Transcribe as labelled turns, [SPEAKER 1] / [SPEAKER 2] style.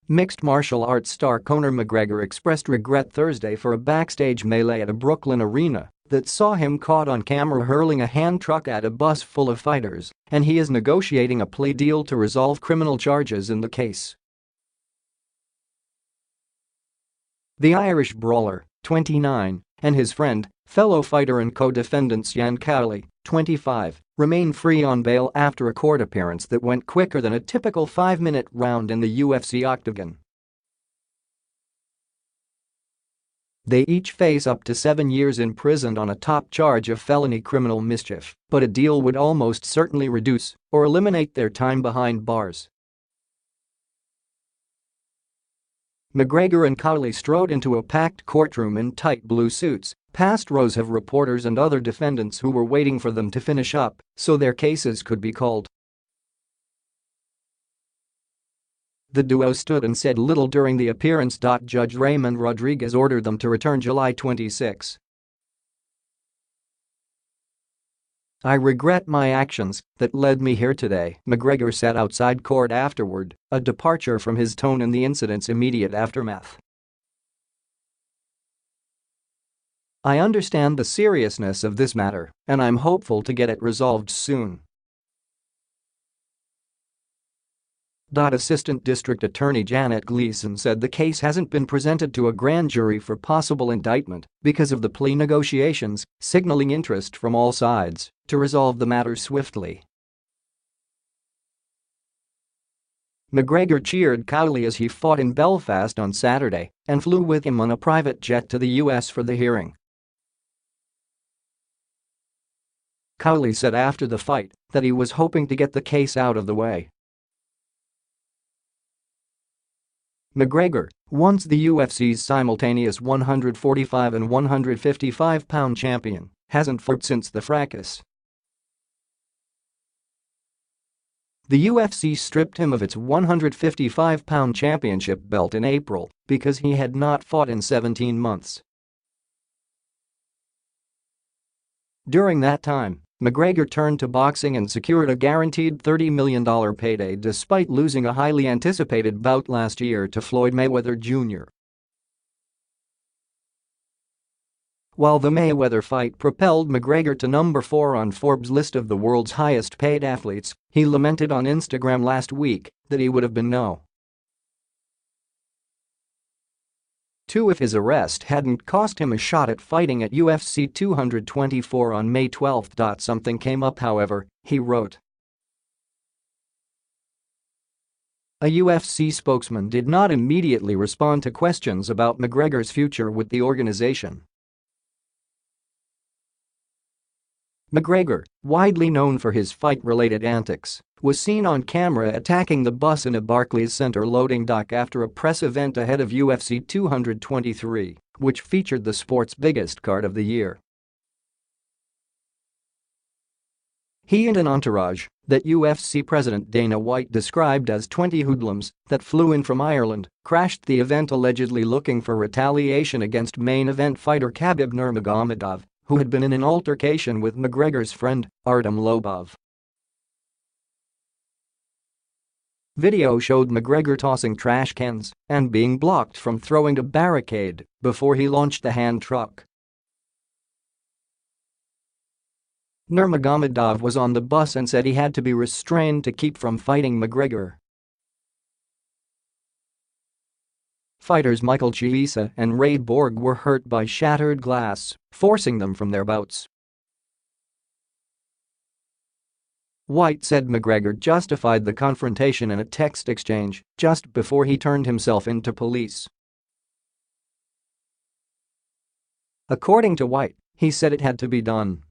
[SPEAKER 1] Mixed martial arts star Conor McGregor expressed regret Thursday for a backstage melee at a Brooklyn arena that saw him caught on camera hurling a hand truck at a bus full of fighters, and he is negotiating a plea deal to resolve criminal charges in the case. The Irish brawler, 29, and his friend, fellow fighter and co-defendant Cian Cowley, 25, remain free on bail after a court appearance that went quicker than a typical 5-minute round in the UFC octagon. They each face up to 7 years in prison on a top charge of felony criminal mischief, but a deal would almost certainly reduce or eliminate their time behind bars. McGregor and Cowley strode into a packed courtroom in tight blue suits, past rows of reporters and other defendants who were waiting for them to finish up so their cases could be called. The duo stood and said little during the appearance. Judge Raymond Rodriguez ordered them to return July 26. "I regret my actions that led me here today," McGregor said outside court afterward, a departure from his tone in the incident's immediate aftermath. "I understand the seriousness of this matter, and I'm hopeful to get it resolved soon." Assistant District Attorney Janet Gleason said the case hasn't been presented to a grand jury for possible indictment because of the plea negotiations, signaling interest from all sides to resolve the matter swiftly. McGregor cheered Cowley as he fought in Belfast on Saturday and flew with him on a private jet to the US for the hearing. Cowley said after the fight that he was hoping to get the case out of the way. McGregor, once the UFC's simultaneous 145 and 155-pound champion, hasn't fought since the fracas. The UFC stripped him of its 155-pound championship belt in April because he had not fought in 17 months. During that time, McGregor turned to boxing and secured a guaranteed $30 million payday despite losing a highly anticipated bout last year to Floyd Mayweather Jr. While the Mayweather fight propelled McGregor to number 4 on Forbes' list of the world's highest-paid athletes, he lamented on Instagram last week that he would have been no. If his arrest hadn't cost him a shot at fighting at UFC 224 on May 12. Something came up, however, he wrote. A UFC spokesman did not immediately respond to questions about McGregor's future with the organization. McGregor, widely known for his fight-related antics, was seen on camera attacking the bus in a Barclays Center loading dock after a press event ahead of UFC 223, which featured the sport's biggest card of the year. He and an entourage that UFC President Dana White described as 20 hoodlums that flew in from Ireland crashed the event allegedly looking for retaliation against main event fighter Khabib Nurmagomedov, who had been in an altercation with McGregor's friend, Artem Lobov. Video showed McGregor tossing trash cans and being blocked from throwing a barricade before he launched the hand truck. Nurmagomedov was on the bus and said he had to be restrained to keep from fighting McGregor. Fighters Michael Chiesa and Ray Borg were hurt by shattered glass, forcing them from their bouts. White said McGregor justified the confrontation in a text exchange just before he turned himself in to police. According to White, he said it had to be done